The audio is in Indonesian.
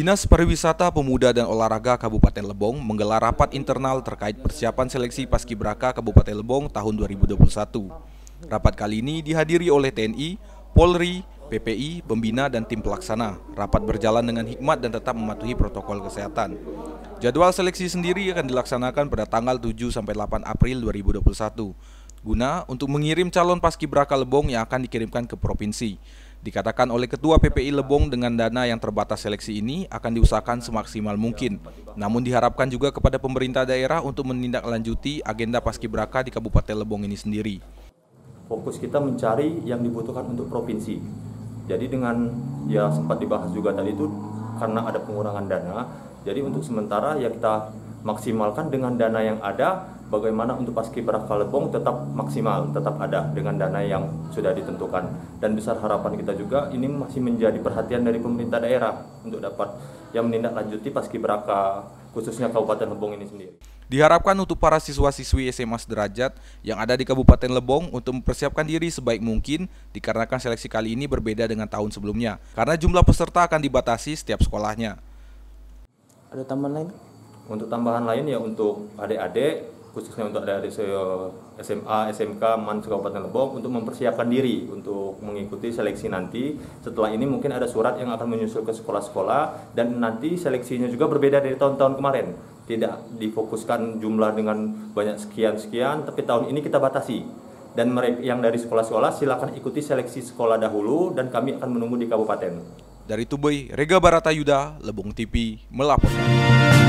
Dinas Pariwisata, Pemuda dan Olahraga Kabupaten Lebong menggelar rapat internal terkait persiapan seleksi Paskibraka Kabupaten Lebong tahun 2021. Rapat kali ini dihadiri oleh TNI, Polri, PPI, Pembina, dan tim pelaksana. Rapat berjalan dengan hikmat dan tetap mematuhi protokol kesehatan. Jadwal seleksi sendiri akan dilaksanakan pada tanggal 7-8 April 2021, guna untuk mengirim calon Paskibraka Lebong yang akan dikirimkan ke provinsi. Dikatakan oleh Ketua PPI Lebong, dengan dana yang terbatas seleksi ini akan diusahakan semaksimal mungkin. Namun diharapkan juga kepada pemerintah daerah untuk menindaklanjuti agenda Paskibraka di Kabupaten Lebong ini sendiri. Fokus kita mencari yang dibutuhkan untuk provinsi. Jadi dengan ya sempat dibahas juga tadi itu karena ada pengurangan dana. Jadi untuk sementara ya kita maksimalkan dengan dana yang ada, bagaimana untuk Paskibraka Lebong tetap maksimal, tetap ada dengan dana yang sudah ditentukan. Dan besar harapan kita juga ini masih menjadi perhatian dari pemerintah daerah untuk dapat yang menindaklanjuti Paskibraka khususnya Kabupaten Lebong ini sendiri. Diharapkan untuk para siswa-siswi SMA sederajat yang ada di Kabupaten Lebong untuk mempersiapkan diri sebaik mungkin, dikarenakan seleksi kali ini berbeda dengan tahun sebelumnya, karena jumlah peserta akan dibatasi setiap sekolahnya. Ada tambahan lain? Untuk tambahan lain ya untuk adik-adik, khususnya untuk adik-adik SMA, SMK, MAN Kabupaten Lebong untuk mempersiapkan diri untuk mengikuti seleksi nanti. Setelah ini mungkin ada surat yang akan menyusul ke sekolah-sekolah, dan nanti seleksinya juga berbeda dari tahun-tahun kemarin. Tidak difokuskan jumlah dengan banyak sekian-sekian, tapi tahun ini kita batasi. Dan mereka yang dari sekolah-sekolah silakan ikuti seleksi sekolah dahulu, dan kami akan menunggu di kabupaten. Dari Tubei, Rega Baratayuda, Lebong TV melaporkan.